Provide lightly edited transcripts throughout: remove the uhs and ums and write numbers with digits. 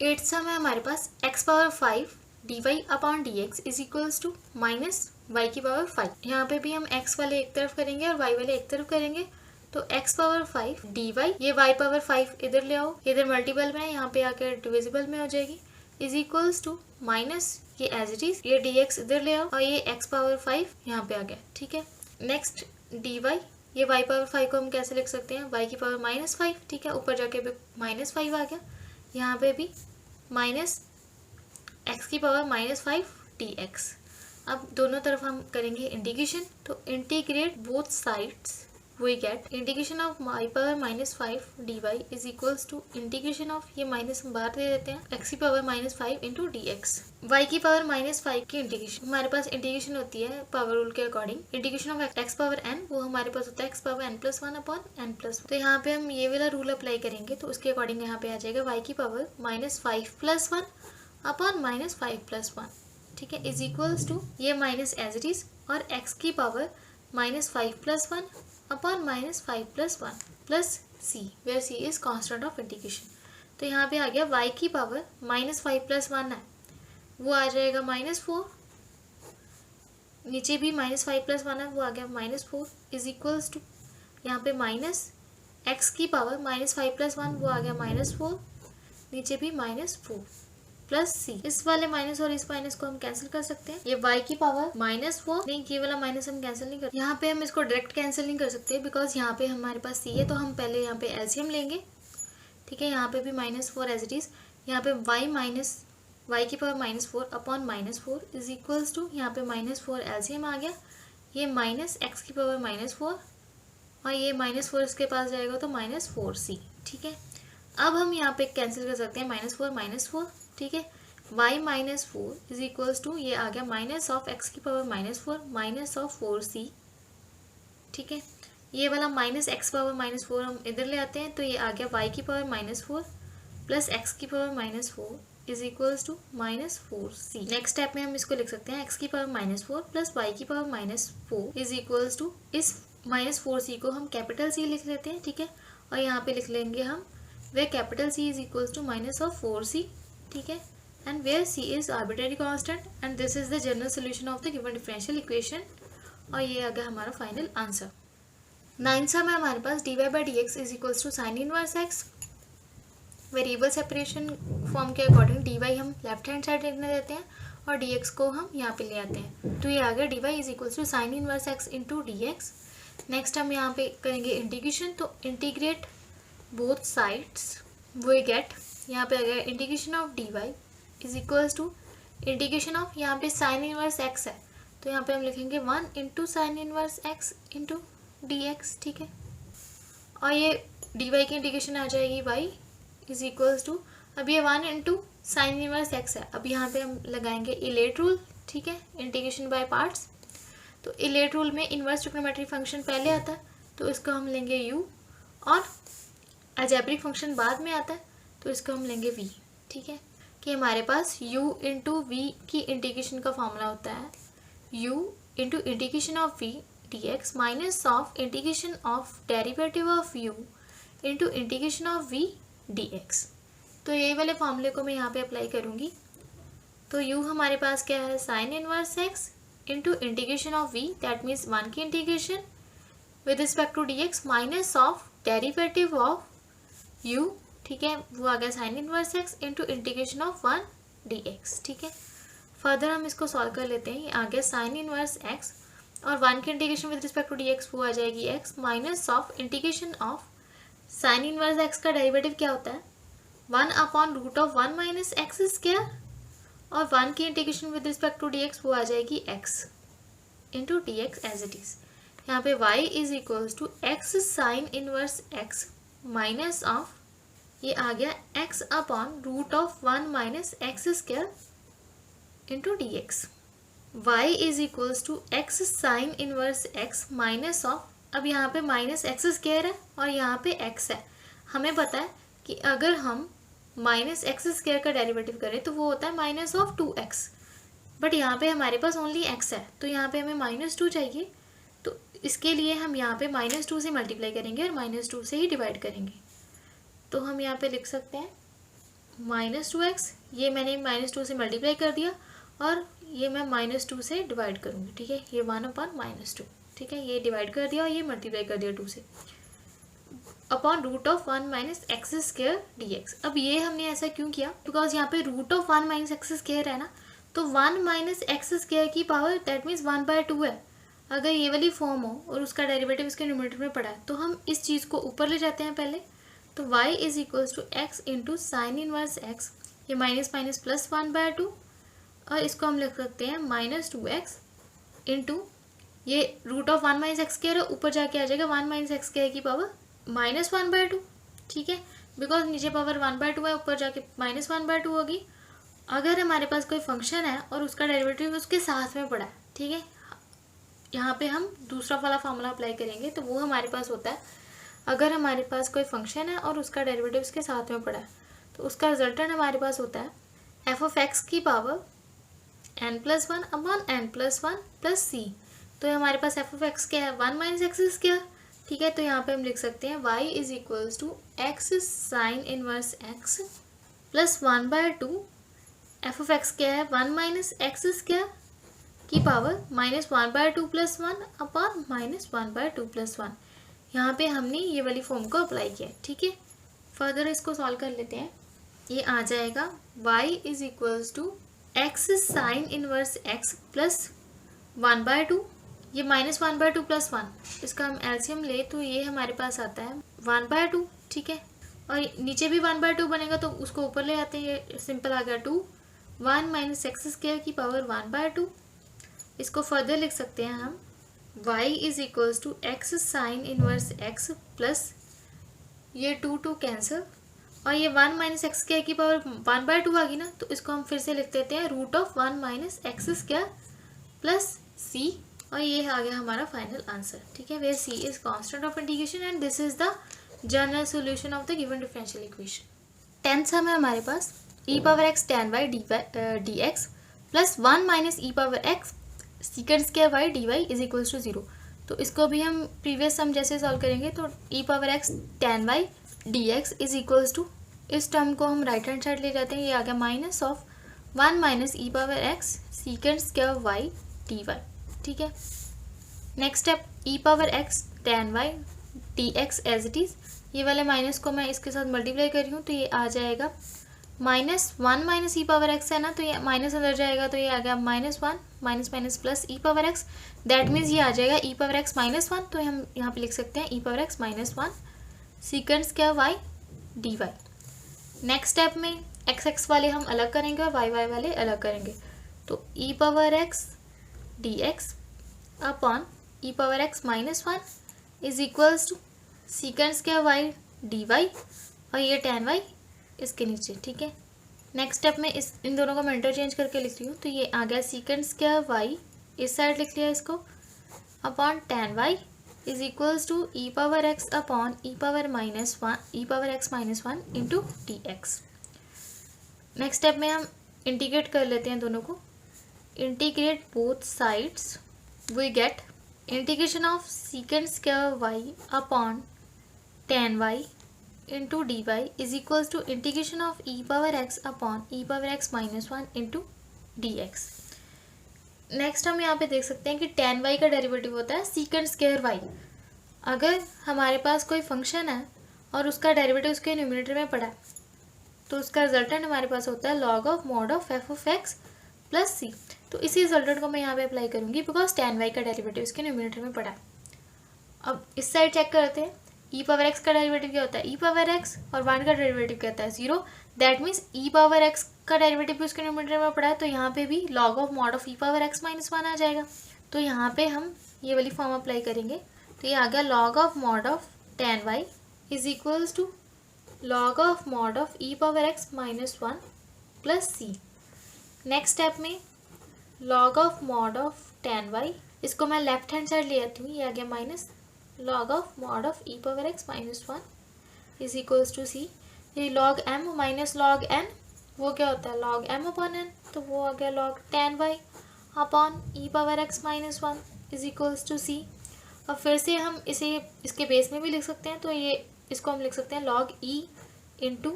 Eight सम है हमारे पास x power 5 dy upon dx is equals to minus y की पावर 5। यहाँ पे भी हम x वाले एक तरफ करेंगे और y वाले एक तरफ करेंगे, तो x पावर 5 dy, ये y पावर 5 इधर ले आओ, इधर मल्टीपल में है, यहाँ पे आकर डिविजिबल में हो जाएगी, इज इक्वल्स टू माइनस ये एज इट इज, ये dx इधर ले आओ और ये x पावर 5 यहाँ पे आ गया। ठीक है, नेक्स्ट dy, ये y पावर 5 को हम कैसे लिख सकते हैं, y की पावर माइनस 5। ठीक है, ऊपर जाके भी माइनस 5 आ गया, यहाँ पे भी माइनस x की पावर माइनस 5 dx। अब दोनों तरफ हम करेंगे इंटीग्रेशन, तो integrate both sides, we get integration of y power minus 5 dy is equals to integration of, ये माइनस हम बाहर दे देते हैं, x की power minus 5 into d x. y की पावर माइनस 5 की इंटीग्रेशन, हमारे पास इंटीग्रेशन होती है पावर रूल के according, integration of x power n, वो हमारे पास होता है x power n plus 1 upon n plus 1। तो यहाँ पे हम ये वाला रूल अप्लाई करेंगे, तो उसके अकॉर्डिंग यहाँ पे आ जाएगा y की power minus 5 plus 1 upon minus 5 plus 1। ठीक है, इज इक्वल्स टू ये माइनस एज इट इज, और x की power minus 5 plus 1 upon minus 5 plus 1 plus c, where c is constant of integration. तो यहाँ पे आ गया y की पावर माइनस 5 प्लस 1 है, वो आ जाएगा माइनस 4, नीचे भी माइनस 5 प्लस 1 है, वो आ गया माइनस 4, इज इक्वल्स टू यहाँ पे माइनस x की पावर माइनस 5 प्लस 1, वो आ गया माइनस 4, नीचे भी माइनस 4 प्लस c। इस वाले माइनस और इस माइनस को हम कैंसिल कर सकते हैं, ये y की पावर माइनस 4, नहीं ये वाला माइनस हम कैंसिल नहीं कर, यहाँ पे हम इसको डायरेक्ट कैंसिल नहीं कर सकते बिकॉज यहाँ पे हमारे पास c है, तो हम पहले यहाँ पे एलसीएम लेंगे। ठीक है, यहाँ पे भी माइनस 4 एज इट इज, यहाँ पे y की power minus 4 upon minus 4 is equals to, यहाँ पे माइनस 4 एलसीएम आ गया, ये माइनस x की पावर माइनस 4 और ये माइनस 4 इसके पास जाएगा तो माइनस 4c। ठीक है, अब हम यहाँ पे कैंसिल कर सकते हैं माइनस 4। ठीक है, y minus 4 is equals to, ये आ गया माइनस ऑफ x की power minus 4 minus of 4c। ठीक है, ये वाला माइनस x पावर माइनस 4 हम इधर ले आते हैं, तो ये आ गया y की पावर माइनस 4 प्लस x की power minus 4 is equals to minus 4c। Next step में हम इसको लिख सकते हैं x की पावर माइनस 4 प्लस y की power minus 4 is equals to, इस माइनस 4c को हम कैपिटल C लिख लेते हैं। ठीक है, और यहाँ पे लिख लेंगे हम वे capital C is equals to minus of 4c। ठीक है, and where c is arbitrary constant and this is the general solution of the given differential equation, और ये आ गया हमारा फाइनल आंसर। 9 में हमारे पास dy by dx is equals to sin inverse x, variable separation form के according dy हम left hand side लिखने देते हैं और dx को हम यहाँ पे ले आते हैं, तो ये आ गया dy is equals to sin inverse x into dx। Next हम यहाँ पे करेंगे इंटीग्रेशन, तो integrate both sides, we get, यहाँ पे आ गया integration of dy is equals to integration of, यहाँ पे साइन इनवर्स x है, तो यहाँ पे हम लिखेंगे 1 into sine inverse x into d x. ठीक है, और ये dy की इंटीग्रेशन आ जाएगी y इज इक्वल्स टू, अब ये 1 इंटू साइन इनवर्स x है, अब यहाँ पे हम लगाएंगे इलेट रूल। ठीक है, इंटीग्रेशन बाय पार्ट्स, तो इलेट रूल में इनवर्स ट्रिग्नोमेट्री फंक्शन पहले आता है, तो इसको हम लेंगे u, और अलजेब्रिक फंक्शन बाद में आता है, तो इसको हम लेंगे v। ठीक है, कि हमारे पास u इंटू वी की इंटीग्रेशन का फॉर्मूला होता है u into integration of v dx minus of integration of derivative of u into integration of v dx। तो यही वाले फॉर्मूले को मैं यहाँ पे अप्लाई करूँगी, तो u हमारे पास क्या है, sine inverse x into integration of v, that means 1 की integration with respect to dx minus of derivative of u। ठीक है, वो आ गया sine inverse x into integration of 1 dx। ठीक है, फर्दर हम इसको सॉल्व कर लेते हैं, ये आ गया साइन इनवर्स x और 1 की integration with respect to dx वो आ जाएगी x minus of integration of sine inverse x का डेरिवेटिव क्या होता है 1 upon root of 1 minus x square, और 1 की integration with respect to dx वो आ जाएगी x into d x as it is. यहाँ पे y is equals to x sine inverse x minus of, ये आ गया x upon root of 1 minus x square into d x. Y is equals to x sine inverse x minus of, अब यहाँ पे minus x square है और यहाँ पे x है, हमें पता है कि अगर हम माइनस एक्स स्क्वायर का डेरिवेटिव करें तो वो होता है माइनस ऑफ 2x, बट यहाँ पे हमारे पास ओनली x है, तो यहाँ पे हमें -2 चाहिए, तो इसके लिए हम यहाँ पे -2 से मल्टीप्लाई करेंगे और -2 से ही डिवाइड करेंगे, तो हम यहाँ पे लिख सकते हैं -2x, ये मैंने -2 से मल्टीप्लाई कर दिया और ये मैं -2 से डिवाइड करूँगी, ठीक है, ये 1/-2, ठीक है, ये डिवाइड कर दिया और ये मल्टीप्लाई कर दिया 2 से, अपॉन √(1 - x²) dx। अब ये हमने ऐसा क्यों किया, बिकॉज यहाँ पे √(1 - x²) है ना, तो 1 - x² की पावर दैट मीन्स 1/2 है। अगर ये वाली फॉर्म हो और उसका डेरिवेटिव इसके न्यूमरेटर में पड़ा है तो हम इस चीज़ को ऊपर ले जाते हैं पहले, तो y = x into sine inverse x, ये माइनस माइनस प्लस 1/2, और इसको हम लिख सकते हैं -2x इंटू ये √(1 - x²) ऊपर जाके आ जाएगा 1 - x² की पावर -1/2, ठीक है, बिकॉज नीचे पावर 1/2 है, ऊपर जाके -1/2 होगी। अगर हमारे पास कोई फंक्शन है और उसका डेरिवेटिव उसके साथ में पड़ा है, ठीक है, यहाँ पे हम दूसरा वाला फॉर्मूला अप्लाई करेंगे, तो वो हमारे पास होता है, अगर हमारे पास कोई फंक्शन है और उसका डेरिवेटिव उसके साथ में पड़ा है तो उसका रिजल्टेंट हमारे पास होता है f(x) की पावर n+1/n+1 + c। तो हमारे पास f(x) क्या है, 1 - x², ठीक है, तो यहाँ पे हम लिख सकते हैं y = x sin inverse x plus 1/2, f(x) क्या है, 1 - x² की पावर -1/2 + 1 अपॉन -1/2 + 1। यहाँ पे हमने ये वाली फॉर्म को अप्लाई किया है, ठीक है। फर्दर इसको सॉल्व कर लेते हैं, ये आ जाएगा y = x sine inverse x plus 1/2, ये -1/2 + 1, इसका हम एलसीएम ले तो ये हमारे पास आता है 1/2, ठीक है, और नीचे भी 1/2 बनेगा तो उसको ऊपर ले आते हैं, ये सिंपल आ गया 2, 1 - x² की पावर 1/2। इसको फर्दर लिख सकते हैं हम y = x sine inverse x plus ये 2 कैंसिल, और ये 1 - x² की पावर 1/2 आ गई ना, तो इसको हम फिर से लिख देते हैं √(1 - x² प्लस c, और ये आ गया हमारा फाइनल आंसर, ठीक है, where c is constant of integration and this is the general solution of the given differential equation. 10th sum है हमारे पास e⁻x tan y dx plus 1 - e⁻x sec² y dy = 0। तो इसको भी हम प्रीवियस सम जैसे सॉल्व करेंगे, तो e⁻x tan y dx = इस टर्म को हम राइट हैंड साइड ले जाते हैं, ये आ गया -1 - e⁻x sec² y dy, ठीक है। Next step e⁻x tan y dx as it is, ये वाले माइनस को मैं इसके साथ मल्टीप्लाई कर रही हूँ, तो ये आ जाएगा -1 - e⁻x है ना, तो ये माइनस अंदर जाएगा, तो ये आ गया -1 minus minus plus e⁻x, that means ये आ जाएगा e⁻x -1, तो हम यहाँ पे लिख सकते हैं e⁻x -1 sec² y dy। Next step में x वाले हम अलग करेंगे और y वाले अलग करेंगे, तो e⁻x dx upon e⁻x -1 = sec² y dy, और ये tan y इसके नीचे, ठीक है। नेक्स्ट स्टेप में इन दोनों को मैं इंटरचेंज करके लिख रही हूँ, तो ये आ गया sec² y, इस साइड लिख लिया इसको, upon tan y = e⁻x upon e⁻x -1 into dx। Next step में हम इंटीग्रेट कर लेते हैं दोनों को, integrate both sides, we get integration of sec² y upon tan y into dy = integration of e⁻x upon e⁻x -1 into dx। Next हम यहाँ पे देख सकते हैं कि tan y का डेरिवेटिव होता है sec² y। अगर हमारे पास कोई फंक्शन है और उसका डेरिवेटिव उसके न्यूमरेटर में पड़ा है तो उसका रिजल्टेंट हमारे पास होता है log of mod of f(x) plus c। तो इसी रिजल्टेंट को मैं यहाँ पे अप्लाई करूँगी बिकॉज tan y का डेरिवेटिव इसके न्यूमरेटर में पड़ा है। अब इस साइड चेक करते हैं, e⁻x का डेरिवेटिव क्या होता है, e⁻x, और 1 का डेरिवेटिव क्या होता है 0, दैट मीन्स e⁻x का डेरिवेटिव भी उसके न्यूमरेटर में पड़ा है, तो यहाँ पे भी log of mod of e⁻x -1 आ जाएगा। तो यहाँ पे हम ये वाली फॉर्म अप्लाई करेंगे, तो ये आ गया log of mod of tan y = log of mod of e⁻x -1 plus c। Next step में log of mod of tan y, इसको मैं लेफ्ट हैंड साइड ले आती हूँ, ये आ गया minus log of mod of e⁻x -1 = c। ये log m minus log n, वो क्या होता है log m अपॉन n, तो वो आ गया log tan y upon e⁻x -1 = c। और फिर से हम इसे इसके बेस में भी लिख सकते हैं, तो ये इसको हम लिख सकते हैं log e into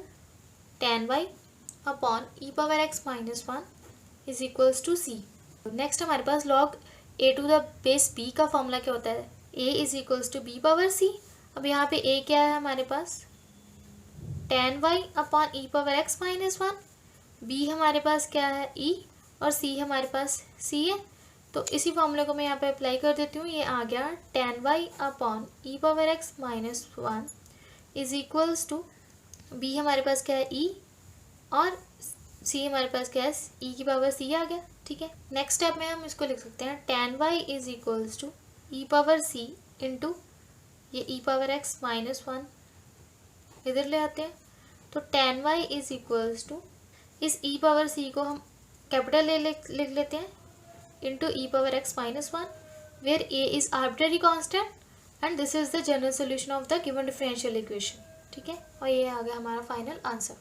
tan y upon e power x minus one is equals to c. Next हमारे पास log a to the base b का फॉर्मूला क्या होता है, a is equals to b power c. अब यहाँ पे ए क्या है हमारे पास, tan y upon e power x minus one, b हमारे पास क्या है ई, और सी हमारे पास सी है। तो इसी फॉर्मूले को मैं यहाँ पे अप्लाई कर देती हूँ, ये आ गया tan y upon e power x minus one is equals to b हमारे पास क्या है ई, और सी हमारे पास क्या है ई की पावर सी आ गया। ठीक है, नेक्स्ट स्टेप में हम इसको लिख सकते हैं tan y is equals to e power c into ये e power x minus one इधर ले आते हैं। तो tan y is equals to इस ई पावर सी को हम कैपिटल ए लिख लेते हैं into e power x minus one, where a is arbitrary constant and this is the general solution of the given differential equation. ठीक है, और ये आ गया हमारा final answer.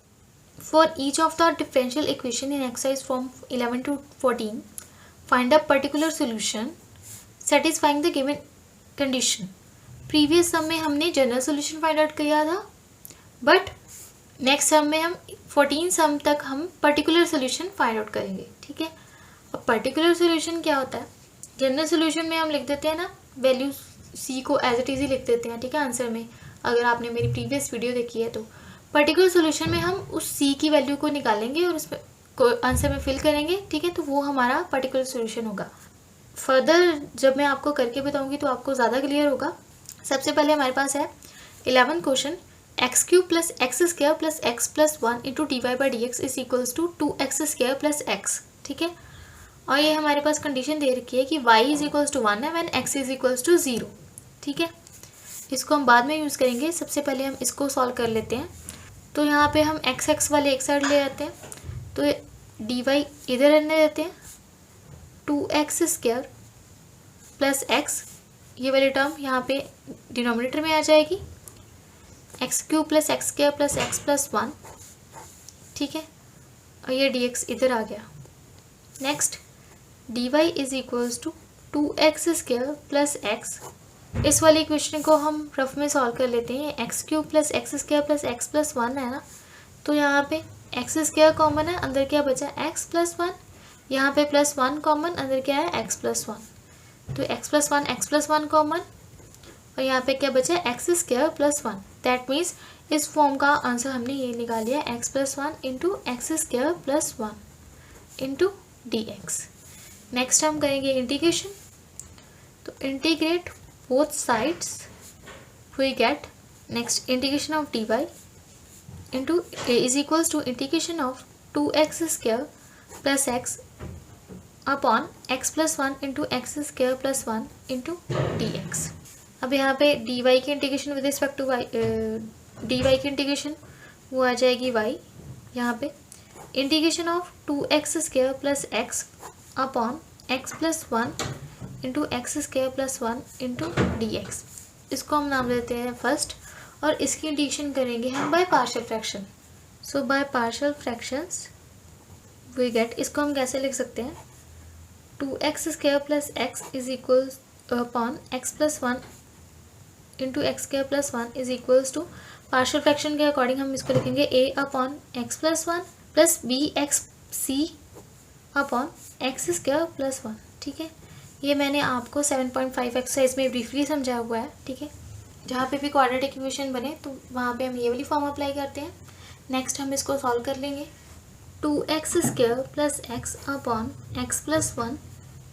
For each of the differential equation in exercise from 11 to 14, find a particular solution satisfying the given condition. Previous sum में हमने general solution find out किया था, but next sum में हम 14 sum तक हम particular solution find out करेंगे। ठीक है, अब particular solution क्या होता है, general solution में हम लिख देते हैं ना वैल्यू c को एज इट इज ही लिख देते हैं। ठीक है, आंसर में अगर आपने मेरी प्रीवियस वीडियो देखी है तो पर्टिकुलर सोल्यूशन में हम उस सी की वैल्यू को निकालेंगे और उसमें आंसर में फिल करेंगे। ठीक है, तो वो हमारा पर्टिकुलर सोल्यूशन होगा। फर्दर जब मैं आपको करके बताऊंगी तो आपको ज़्यादा क्लियर होगा। सबसे पहले हमारे पास है 11 question, x cube plus x square plus x plus one into d y by d x is equals to 2x square plus x. ठीक है, और ये हमारे पास कंडीशन दे रखी है कि y इज इक्वल्स टू 1 है when x is equals to 0। ठीक है, इसको हम बाद में यूज़ करेंगे, सबसे पहले हम इसको सॉल्व कर लेते हैं। तो यहाँ पे हम x वाले एक साइड ले आते हैं, तो डी वाई इधर रहने देते हैं, 2x स्क्वायर प्लस एक्स ये वाली टर्म यहाँ पे डिनोमिनेटर में आ जाएगी, x cube plus x square plus x plus one. ठीक है, और ये dx इधर आ गया। Next d y is equals to 2x square plus x, इस वाली इक्वेशन को हम रफ में सॉल्व कर लेते हैं। X cube plus x square plus x plus one है ना, तो यहाँ पे एक्स स्क्वायर कॉमन है, अंदर क्या बचा एक्स प्लस वन, यहाँ पे प्लस वन कॉमन, अंदर क्या है एक्स प्लस वन, तो एक्स प्लस वन कॉमन, और यहाँ पे क्या बचा x square plus one. That means इस फॉर्म का आंसर हमने ये निकाल लिया, x plus one into x square plus one into d x. Next हम करेंगे इंटीग्रेशन, तो integrate both sides we get next integration of dy into a is equals to integration of 2x square plus x upon x plus 1 into x square plus 1 into dx। अब यहाँ पे dy की integration with respect to y, dy की integration वो आ जाएगी y, यहाँ पे integration of 2x square plus x upon x plus 1 into x square plus one into d x, इसको हम नाम देते हैं फर्स्ट, और इसकी इंटीग्रेशन करेंगे हम by partial fraction. So by partial fractions we get, इसको हम कैसे लिख सकते हैं, 2x square plus x is equal upon x plus one into x square plus one is equals to, partial fraction के अकॉर्डिंग हम इसको लिखेंगे a upon x plus one plus b x c upon x square plus one. ठीक है, ये मैंने आपको 7.5 exercise में ब्रीफली समझाया हुआ है। ठीक है, जहाँ पे भी क्वाड्रेटिक इक्वेशन बने तो वहाँ पे हम ये वाली फॉर्म अप्लाई करते हैं। नेक्स्ट हम इसको सॉल्व कर लेंगे, 2x square plus x upon x plus one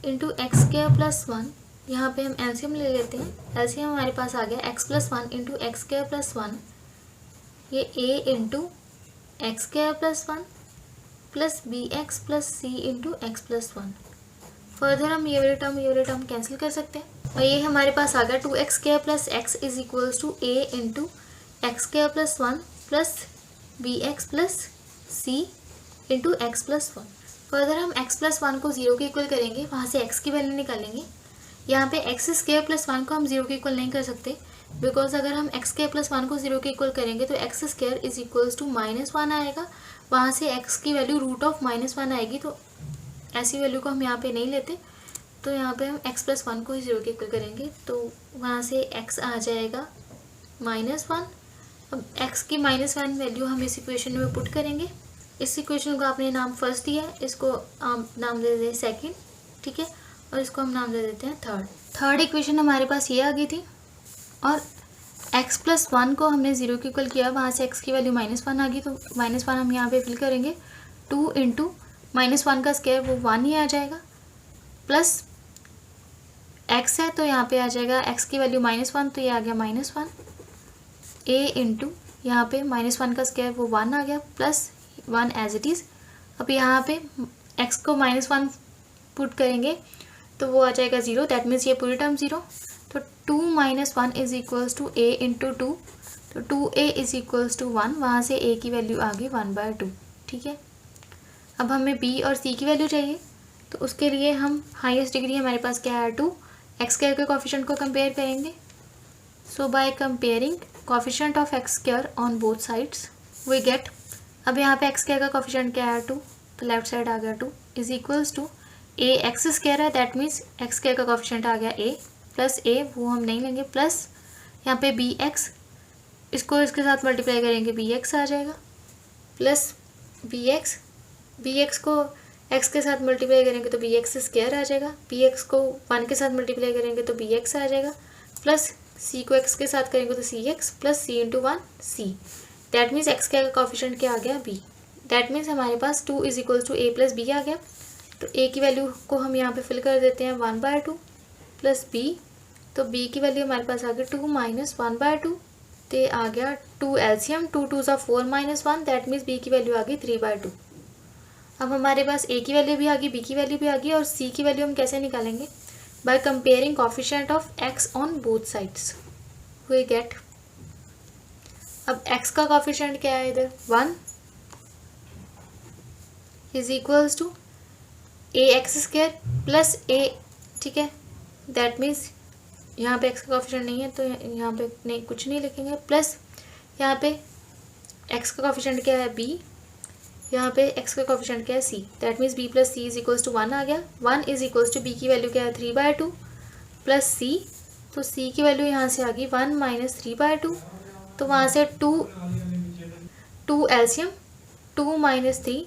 into x square plus one, यहाँ पे हम एलसीएम ले लेते हैं। एलसीएम हमारे पास आ गया x plus one into x square plus one, ये a into x square plus one plus b x plus c into x plus one. Further हम ये वाले टर्म कैंसिल कर सकते हैं, और ये हमारे पास आ गया 2x square plus x is equals to a into x square plus one plus b x plus c into x plus one. Further हम x प्लस वन को 0 के इक्वल करेंगे, वहाँ से x की वैल्यू निकालेंगे। यहाँ पे एक्स स्क्वायर प्लस वन को हम 0 के इक्वल नहीं कर सकते, बिकॉज अगर हम एक्स स्क्वायर प्लस वन को 0 के इक्वल करेंगे तो x square is equals to minus one आएगा, वहाँ से x की value root of minus one आएगी, तो ऐसी वैल्यू को हम यहाँ पे नहीं लेते। तो यहाँ पे हम x प्लस वन को ही 0 के इक्वल करेंगे, तो वहाँ से x आ जाएगा माइनस वन। अब x की माइनस वन वैल्यू हम इस इक्वेशन में पुट करेंगे, इस इक्वेशन को आपने नाम फर्स्ट दिया है, इसको आप नाम दे दें सेकंड, ठीक है, और इसको हम नाम दे देते हैं थर्ड इक्वेशन हमारे पास ये आ गई थी, और x+1 को हमने 0 के इक्वल किया, वहाँ से x की वैल्यू -1 आ गई, तो -1 हम यहाँ पे फिल करेंगे, 2 इंटू -1 का स्क्वायर वो 1 ही आ जाएगा, प्लस x है तो यहाँ पे आ जाएगा x की वैल्यू -1, तो ये आ गया -1, a इंटू यहाँ पे -1 का स्क्वायर वो 1 आ गया, प्लस 1 एज इट इज़। अब यहाँ पे x को -1 पुट करेंगे तो वो आ जाएगा 0, दैट मीन्स ये पूरी टर्म 0, तो 2 - 1 is equals to a into 2, तो 2a इज इक्वल्स टू 1, वहाँ से a की वैल्यू आ गई 1/2, ठीक है। अब हमें b और c की वैल्यू चाहिए, तो उसके लिए हम हाईएस्ट डिग्री हमारे पास क्या है 2, एक्स स्क्वायर के कोफिशिएंट को कंपेयर करेंगे, so by comparing coefficient of x square on both sides we get, अब यहाँ पे एक्स स्क्वायर का कोफिशिएंट क्या है 2, तो लेफ्ट साइड आ गया 2 is equals to a x square है, दैट मीन्स एक्स स्क्वायर का कोफिशिएंट आ गया ए, प्लस ए वो हम नहीं लेंगे, प्लस यहाँ पे बी एक्स, इसको इसके साथ मल्टीप्लाई करेंगे बी एक्स आ जाएगा, प्लस बी एक्स को एक्स के साथ मल्टीप्लाई करेंगे तो बी एक्स स्क्वायर आ जाएगा, बी एक्स को 1 के साथ मल्टीप्लाई करेंगे तो बी एक्स आ जाएगा, प्लस सी को एक्स के साथ करेंगे तो c x, plus c into 1 c, that means x का कोफिशिएंट क्या आ गया बी, दैट मीन्स हमारे पास 2 is equals to a plus b आ गया, तो a की वैल्यू को हम यहाँ पे फिल कर देते हैं 1/2 प्लस b, तो b की वैल्यू हमारे पास आ गई 2 - 1/2, तो आ गया 2 एलसीएम, 2 2 ज़ा 4 - 1, दैट मीन्स b की वैल्यू आ गई 3/2। अब हमारे पास a की वैल्यू भी आ गई, b की वैल्यू भी आ गई, और c की वैल्यू हम कैसे निकालेंगे, by comparing coefficient of x on both sides we get, अब x का कोफिशिएंट क्या है इधर 1 is equals to ax² plus a, ठीक है, दैट मीन्स यहाँ पे x का कोफिशिएंट नहीं है तो यहाँ पे नहीं कुछ नहीं लिखेंगे, प्लस यहाँ पे x का कोफिशिएंट क्या है b, यहाँ पे x का कोफिशिएंट क्या है c, that means b plus c is equals to 1 आ गया, 1 इज इक्वल्स टू b की वैल्यू क्या है 3/2 प्लस c, तो c की वैल्यू यहाँ से आ गई 1 - 3/2, तो वहाँ से 2 एलसीएम 2 - 3,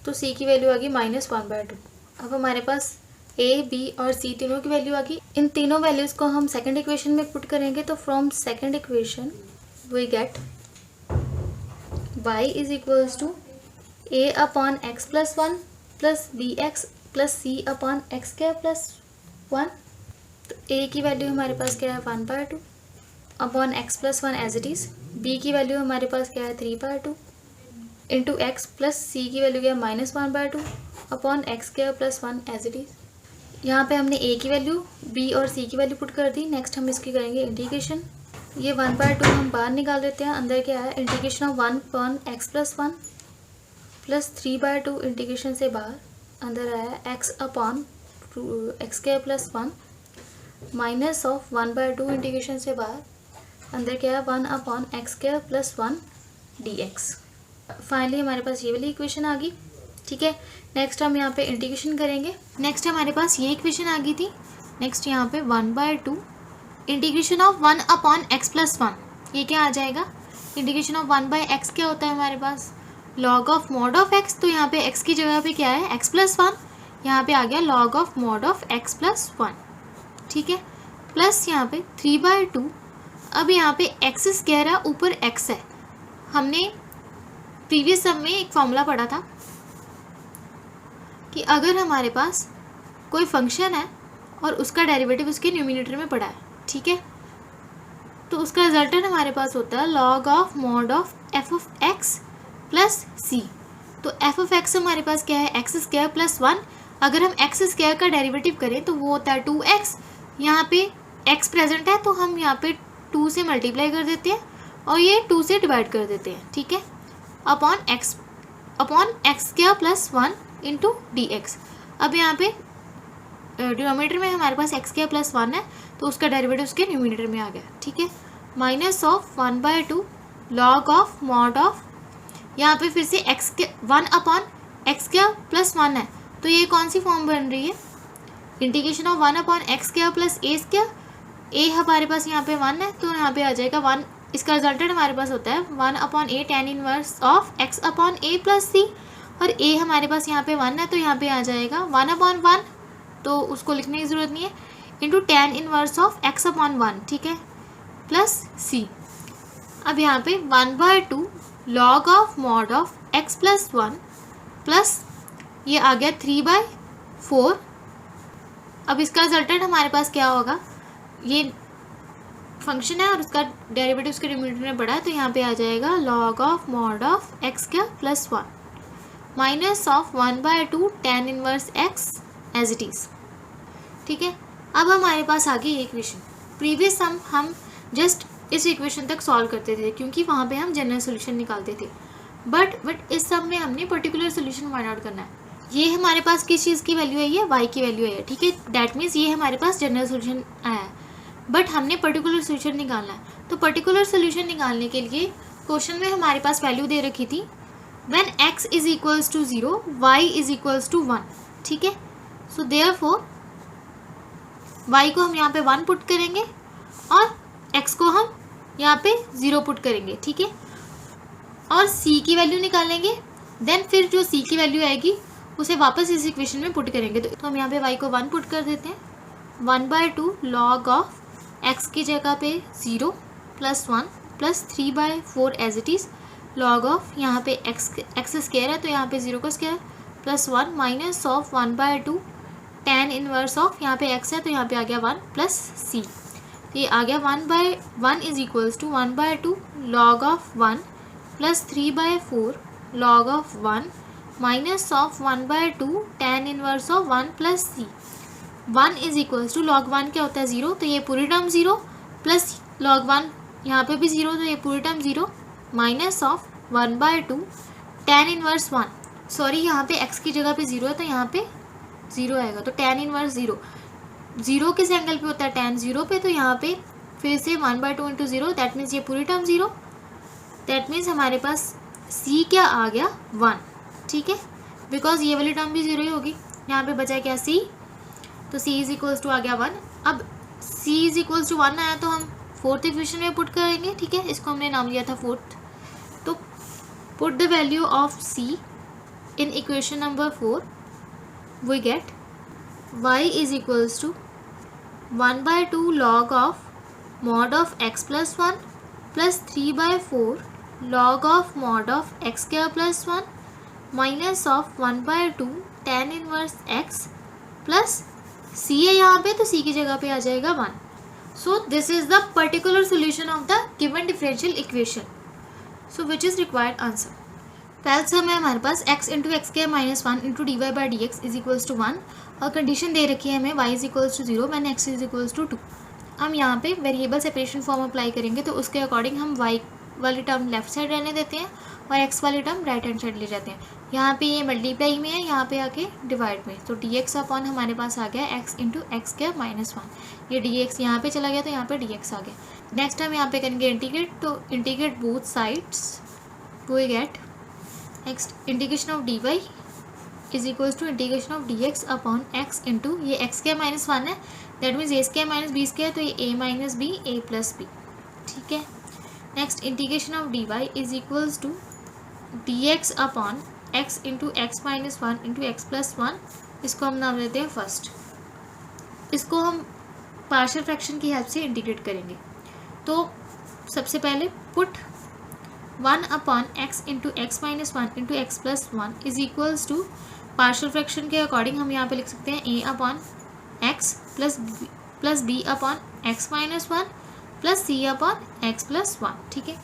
तो c की वैल्यू आ गई -1/2। अब हमारे पास a, b और c तीनों की वैल्यू आ गई, इन तीनों वैल्यूज़ को हम सेकंड इक्वेशन में पुट करेंगे, तो from second equation we get y is equals to a upon x plus 1 plus b x plus c upon x square plus 1, तो a की वैल्यू हमारे पास क्या है 1/2 upon x plus 1 as it is, b की value हमारे पास क्या है 3/2 इंटू एक्स प्लस सी की वैल्यू क्या है -1/2 upon x square plus 1 as it is. यहाँ पे हमने a की वैल्यू, b और c की वैल्यू पुट कर दी, नेक्स्ट हम इसकी करेंगे इंटीग्रेशन, ये 1/2 हम बाहर निकाल देते हैं, अंदर क्या है integration of 1 upon x plus 1 plus 3/2 integration से बाहर अंदर आया x upon x square plus 1 minus of 1/2 integration से बाहर अंदर क्या है 1 upon x square plus 1 dx। Finally हमारे पास ये वाली इक्वेशन आ गई, ठीक है। नेक्स्ट हम यहाँ पे इंटीग्रेशन करेंगे, नेक्स्ट हमारे पास ये इक्वेशन आ गई थी, नेक्स्ट यहाँ पे 1/2 integration of 1 upon x plus 1, ये क्या आ जाएगा इंटीग्रेशन ऑफ 1/x क्या होता है हमारे पास log of mod of x, तो यहाँ पे x की जगह पे क्या है x प्लस 1, यहाँ पे आ गया log of mod of x plus 1, ठीक है, प्लस यहाँ पे 3/2, अब यहाँ पे एक्स स्क्वायर है ऊपर x है, हमने प्रीवियस सम में एक फॉर्मूला पढ़ा था कि अगर हमारे पास कोई फंक्शन है और उसका डेरिवेटिव उसके न्यूमिनेटर में पड़ा है, ठीक है, तो उसका रिजल्टेंट हमारे पास होता है log of mod of f of x plus c, तो एफ ऑफ एक्स हमारे पास क्या है एक्स स्क्वायर प्लस 1, अगर हम एक्स स्क्वायर का डेरिवेटिव करें तो वो होता है 2x, यहाँ पे x प्रेजेंट है तो हम यहाँ पे 2 से मल्टीप्लाई कर देते हैं और ये 2 से डिवाइड कर देते हैं, ठीक है, upon x square plus 1 into dx। अब यहाँ पे डिनोमिनेटर में हमारे पास एक्स स्क्वायर प्लस 1 है तो उसका डेरिवेटिव उसके न्यूमिनेटर में आ गया, ठीक है, minus of 1/2 log of mod of, यहाँ पे फिर से एक्स के 1 अपॉन एक्स स्क्वायर प्लस 1 है, तो ये कौन सी फॉर्म बन रही है integration of 1 upon x square plus a square, a हमारे पास यहाँ पे 1 है तो यहाँ पे आ जाएगा 1 इसका रिजल्टेंट हमारे पास होता है 1/a tan inverse of x/a plus c, और a हमारे पास यहाँ पे 1 है तो यहाँ पे आ जाएगा 1/1, तो उसको लिखने की ज़रूरत नहीं है, into tan inverse of x/1, ठीक है, प्लस c। अब यहाँ पे 1/2 log of mod of x plus 1 plus ये आ गया 3/4। अब इसका रिजल्टेंट हमारे पास क्या होगा, ये फंक्शन है और उसका डेरिवेटिव उसके डिनोमिनेटर में बड़ा है, तो यहाँ पे आ जाएगा log of mod of x क्या plus 1 minus of 1/2 tan inverse x as it is, ठीक है। अब हमारे पास आ गई ये इक्वेशन। प्रीवियस हम जस्ट इस इक्वेशन तक सॉल्व करते थे क्योंकि वहाँ पे हम जनरल सोल्यूशन निकालते थे, बट इस सब में हमने पर्टिकुलर सोल्यूशन फाइंड आउट करना है। ये हमारे पास किस चीज़ की वैल्यू है, ये y की वैल्यू है, ठीक है। दैट मीन्स ये हमारे पास जनरल सोल्यूशन आया है, बट हमने पर्टिकुलर सोल्यूशन निकालना है। तो पर्टिकुलर सोल्यूशन निकालने के लिए क्वेश्चन में हमारे पास वैल्यू दे रखी थी when x is equals to 0 y is equals to 1, ठीक है। सो देयरफॉर y को हम यहाँ पे 1 पुट करेंगे और x को हम यहाँ पे 0 पुट करेंगे, ठीक है, और c की वैल्यू निकालेंगे। देन फिर जो c की वैल्यू आएगी उसे वापस इस इक्वेशन में पुट करेंगे। तो हम यहाँ पे y को 1 पुट कर देते हैं, 1/2 log ऑफ x की जगह पे 0 plus 1 plus 3/4 as it is log of यहाँ पे x स्क्वायर है तो यहाँ पे 0 का square plus 1 minus of 1/2 tan inverse of यहाँ पे x है तो यहाँ पे आ गया 1 प्लस c। तो ये आ गया 1/1 is equals to 1/2 log of 1 plus 3/4 log of 1 minus of 1/2 tan inverse of 1 plus c। 1 is equals to log 1 क्या होता है 0, तो ये पूरी टर्म 0 प्लस log 1 यहाँ पे भी 0 तो ये पूरी term 0 minus of 1/2 tan inverse 1, sorry यहाँ पे x की जगह पे 0 है तो यहाँ पे 0 आएगा, तो tan इनवर्स 0 किस एंगल पे होता है tan 0 पे, तो यहाँ पे फिर से 1/2 इंटू 0, दैट मीन्स ये पूरी टर्म 0, दैट मीन्स हमारे पास c क्या आ गया 1, ठीक है, बिकॉज ये वाली टर्म भी 0 ही होगी। यहाँ पे बचा क्या c, तो c इज इक्वल्स टू आ गया 1। अब c इज इक्वल्स टू 1 आया तो हम फोर्थ इक्वेशन में पुट करेंगे, ठीक है, इसको हमने नाम लिया था फोर्थ। तो put the value of c in equation number 4, we get y is equals to 1/2 log of mod of x plus 1 plus 3/4 log of mod of x square plus 1 minus of 1/2 tan inverse x plus c है यहाँ पे तो c की जगह पे आ जाएगा 1। So this is the particular solution of the given differential equation, so which is required answer. पहले सम है हमारे पास x इंटू एक्स के minus 1 into dy/dx is equals to 1 और कंडीशन दे रखी है हमें y is equals to 0 when x is equals to 2। हम यहाँ पे वेरिएबल सेपरेशन फॉर्म अप्लाई करेंगे तो उसके अकॉर्डिंग हम y वाली टर्म लेफ्ट साइड रहने देते हैं और x वाली टर्म राइट हैंड साइड ले जाते हैं। यहाँ पे ये मल्टीप्लाई में है, यहाँ पे आके डिवाइड में, तो dx अपॉन हमारे पास आ गया x इंटू एक्स के माइनस 1, ये dx यहाँ पे चला गया तो यहाँ पे dx आ गया। नेक्स्ट हम यहाँ पे करेंगे इंटीग्रेट, तो integrate both sides, we get next integration of dy is equals to integration of dx upon x into ये x के माइनस 1 है, that means a square minus b square, तो ये a minus b a plus b, ठीक है। Next integration of dy is equals to dx upon x into x minus 1 into x plus 1, इसको हम नाम देते हैं फर्स्ट। इसको हम पार्शियल फ्रैक्शन की हेल्प से इंटीग्रेट करेंगे। तो सबसे पहले put 1 upon x into x minus 1 into x plus 1 is equals to partial fraction के अकॉर्डिंग हम यहाँ पे लिख सकते हैं a upon x plus b upon x minus 1 plus c upon x plus 1, ठीक है।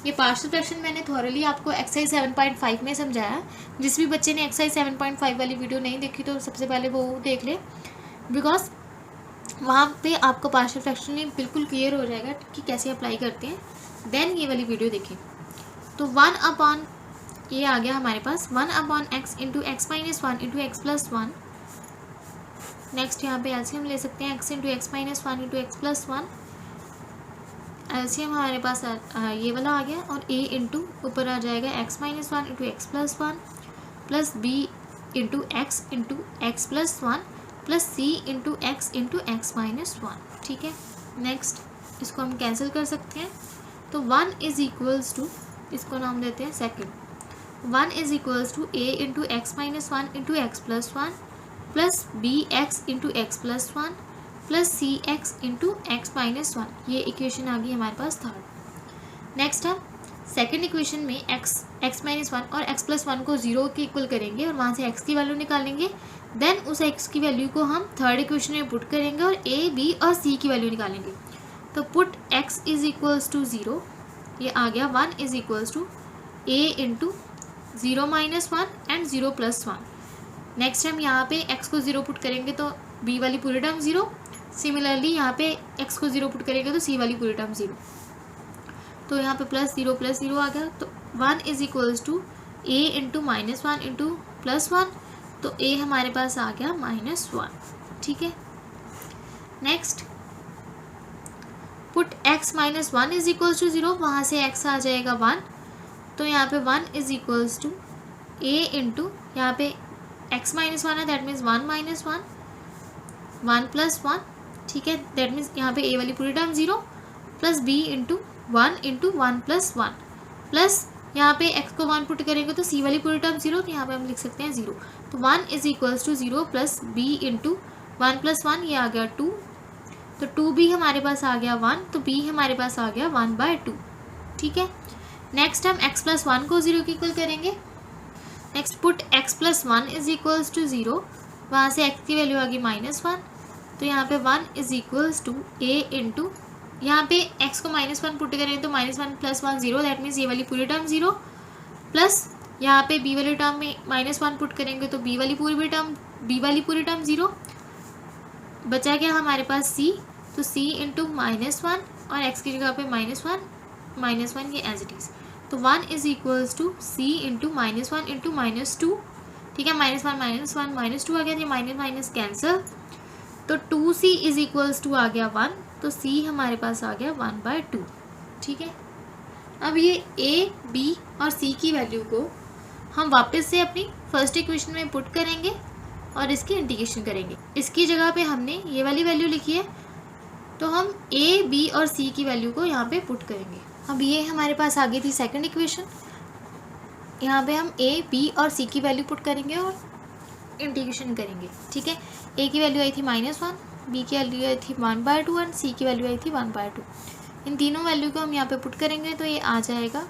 ये पार्शियल फ्रैक्शन मैंने थॉरली आपको एक्सरसाइज 7.5 में समझाया। जिस भी बच्चे ने एक्सरसाइज 7.5 वाली वीडियो नहीं देखी तो सबसे पहले वो देख ले, बिकॉज वहाँ पे आपको पार्शियल फ्रैक्शन बिल्कुल क्लियर हो जाएगा कि कैसे अप्लाई करते हैं। देन ये वाली वीडियो देखें। तो 1 अपॉन ये आ गया हमारे पास 1 upon x into x minus 1 into x plus 1। Next यहाँ पे एलसीएम ले सकते हैं x into x minus 1 into x plus 1, LCM हमारे पास ये वाला आ गया, और a इंटू ऊपर आ जाएगा x minus 1 into x plus 1 plus b into x plus 1 plus c into x minus 1, ठीक है। नेक्स्ट इसको हम कैंसिल कर सकते हैं, तो 1 इज इक्वल्स टू, इसको नाम देते हैं second, 1 is equals to a into x minus 1 into x plus 1 plus b x into x plus 1 plus c x into x minus 1। ये इक्वेशन आ गई हमारे पास थर्ड। नेक्स्ट हम सेकेंड इक्वेशन में एक्स माइनस 1 और एक्स प्लस 1 को 0 के इक्वल करेंगे और वहाँ से x की वैल्यू निकालेंगे। देन उस x की वैल्यू को हम थर्ड इक्वेशन में पुट करेंगे और a, b और c की वैल्यू निकालेंगे। तो put x is equals to 0, ये आ गया 1 is equals to a into 0 minus 1 and 0 plus 1। Next हम यहाँ पे x को 0 पुट करेंगे तो b वाली पूरी टर्म 0, सिमिलरली यहाँ पे x को 0 पुट करेंगे तो c वाली पूरी टर्म 0। तो यहाँ पे प्लस 0 आ गया। तो 1 is equals to a into minus 1 into plus 1, तो a हमारे पास आ गया -1। ठीक है। Next put x minus 1 is equals to 0, वहाँ से x आ जाएगा 1, तो यहाँ पे 1 is equals to a into, यहाँ पे x माइनस 1 है दैट मीन्स 1 माइनस 1 1 प्लस 1। ठीक है, दैट मीन्स यहाँ पे a वाली पूरी term 0 plus b into 1 into 1 plus 1 plus यहाँ पे x को 1 पुट करेंगे तो c वाली पूरी टर्म 0, तो यहाँ पे हम लिख सकते हैं 0। तो 1 is equals to 0 plus b into 1 plus 1, ये आ गया 2, तो 2b हमारे पास आ गया 1, तो b हमारे पास आ गया 1/2। ठीक है। नेक्स्ट हम x प्लस 1 को 0 के इक्वल करेंगे। Next put x plus 1 is equals to 0, वहाँ से x की वैल्यू आ गई -1, तो यहाँ पे 1 is equals to a into, यहाँ पे x को -1 पुट करें तो -1 प्लस 1 0, दैट मीन्स ये वाली पूरी टर्म 0 प्लस यहाँ पे b वाली टर्म में -1 पुट करेंगे तो b वाली पूरी टर्म 0, बचा क्या हमारे पास c, तो c इंटू -1 और x की जगह पे -1 ये एज इट इज़। तो 1 is equals to c into -1 into -2। ठीक है, -1 -2 आ गया, ये माइनस कैंसिल, तो 2c इज इक्वल्स टू आ गया 1, तो c हमारे पास आ गया 1/2। ठीक है। अब ये a, b और c की वैल्यू को हम वापस से अपनी फर्स्ट इक्वेशन में पुट करेंगे और इसकी इंटीग्रेशन करेंगे। इसकी जगह पे हमने ये वाली वैल्यू लिखी है, तो हम a, b और c की वैल्यू को यहाँ पे पुट करेंगे। अब ये हमारे पास आ गई थी सेकंड इक्वेशन, यहाँ पे हम a, b और c की वैल्यू पुट करेंगे और इंटीग्रेशन करेंगे। ठीक है, a की वैल्यू आई थी -1, b की वैल्यू आई थी 1/2 एंड c की वैल्यू आई थी 1/2। इन तीनों वैल्यू को हम यहाँ पे पुट करेंगे तो ये आ जाएगा,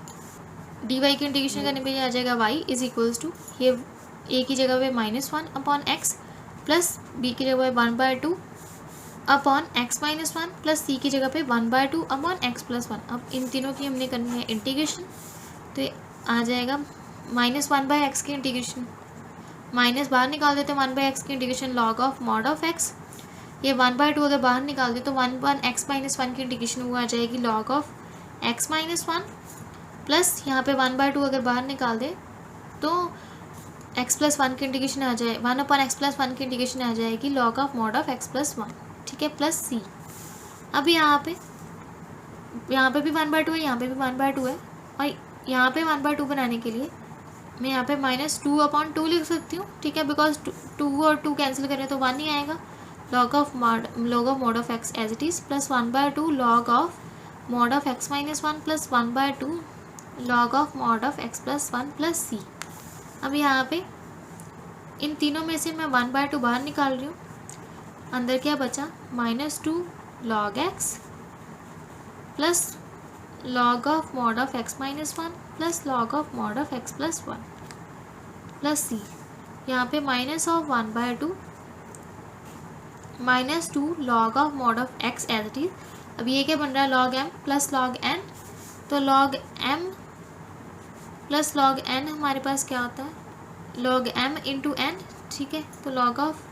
dy की इंटीग्रेशन करने पे ये आ जाएगा y इज इक्वल्स टू, ये a की जगह पे -1 अपॉन x प्लस b की जगह पे 1/2 upon x minus 1 plus c की जगह पे 1/2 अपॉन x प्लस 1। अब इन तीनों की हमने करनी है इंटीग्रेशन, तो ये आ जाएगा -1/x की इंटीग्रेशन, माइनस बाहर निकाल देते हैं 1/x की integration log of mod of x, ये 1/2 अगर बाहर निकाल दे तो 1/x माइनस 1 की इंटीग्रेशन वो आ जाएगी log of x minus 1 plus यहाँ पे 1/2 अगर बाहर निकाल दे तो x प्लस 1 की इंटीग्रेशन आ जाए 1/x प्लस 1 की इंटीग्रेशन आ जाएगी log of mod of x plus 1। ठीक है, प्लस c। अब यहाँ पे भी 1/2 है, यहाँ पे भी 1/2 है, और यहाँ पे 1/2 बनाने के लिए मैं यहाँ पे -2/2 लिख सकती हूँ। ठीक है, बिकॉज 2 और 2 कैंसिल करें तो 1 ही आएगा। Log of mod of x as it is plus 1/2 log of mod of x minus 1 प्लस 1/2 log of mod of x plus 1 plus c। अब यहाँ पे इन तीनों में से मैं 1/2 बाहर निकाल रही हूँ, अंदर क्या बचा -2 log x plus log of mod of x minus 1 plus log of mod of x plus 1 plus c। यहाँ पे minus of 1/2 -2 log of mod of x as it is. अब ये क्या बन रहा है log m plus log n, तो log m plus log n हमारे पास क्या होता है log m इंटू n। ठीक है, तो log of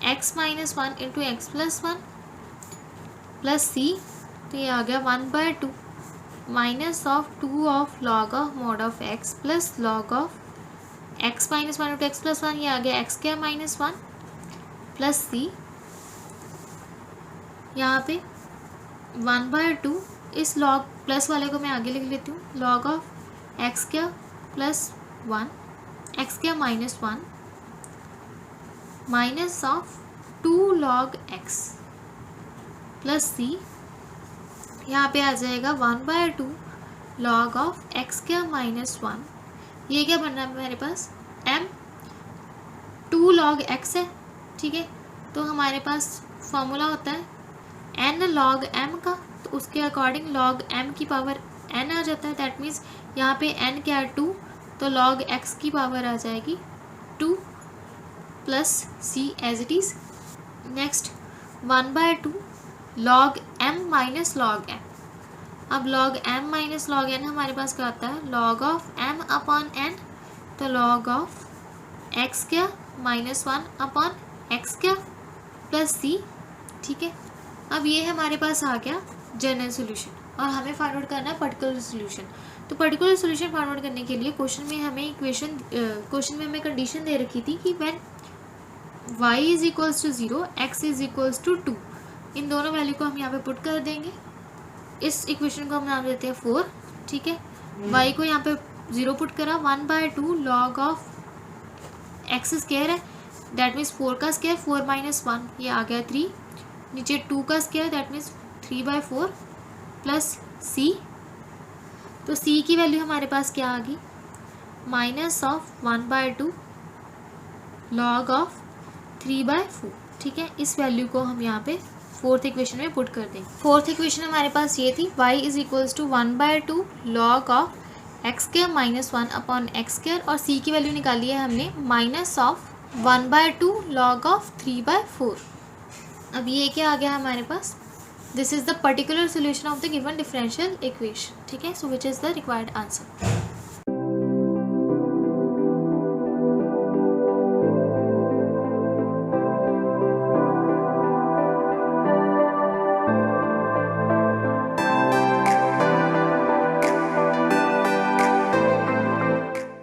x minus 1 into x plus 1 plus c, तो ये आ गया 1/2 minus of 2 of log of mod of x plus log of x minus 1 into x plus 1, ये आ गया x क्या माइनस 1 प्लस c। यहाँ पे 1/2 इस log प्लस वाले को मैं आगे लिख लेती हूँ, log ऑफ x क्या प्लस 1 x क्या minus 1 minus of 2 log x plus c। यहाँ पे आ जाएगा 1/2 log of x square minus 1। ये क्या बन रहा है मेरे पास, m 2 log x है, ठीक है। तो हमारे पास फॉर्मूला होता है n log m का, तो उसके अकॉर्डिंग log m की पावर n आ जाता है। दैट मीन्स यहाँ पे n क्या है 2, तो log x की पावर आ जाएगी 2 प्लस c as it is. Next 1/2 log m minus log n। अब log m minus log n हमारे पास क्या आता है, log of m upon n, तो log of x square minus 1 upon x square plus c, ठीक है। अब ये हमारे पास आ गया जनरल सोल्यूशन, और हमें फाइंड आउट करना है पर्टिकुलर सोल्यूशन। तो पर्टिकुलर सोल्यूशन फाइंड आउट करने के लिए क्वेश्चन में हमें कंडीशन दे रखी थी कि when y is equals to 0 x is equals to 2, इन दोनों वैल्यू को हम यहाँ पे पुट कर देंगे। इस इक्वेशन को हम नाम देते हैं 4, ठीक है। y को यहाँ पे 0 पुट करा, 1/2 log ऑफ एक्स स्क्वायर है, दैट मीन्स 4 का स्क्वायर 4 माइनस 1, ये आ गया 3। नीचे 2 का square that means 3/4 plus c, तो c की वैल्यू हमारे पास क्या आ गई, माइनस ऑफ 1/2 log ऑफ 3/4, ठीक है। इस वैल्यू को हम यहाँ पे फोर्थ इक्वेशन में पुट कर देंगे। फोर्थ इक्वेशन हमारे पास ये थी, y is equals to 1/2 log of x square minus 1 upon x square, और c की वैल्यू निकाली है हमने माइनस ऑफ 1/2 log ऑफ 3/4। अब ये क्या आ गया हमारे पास, this is the particular solution of the given differential equation, ठीक है। So which is the required answer.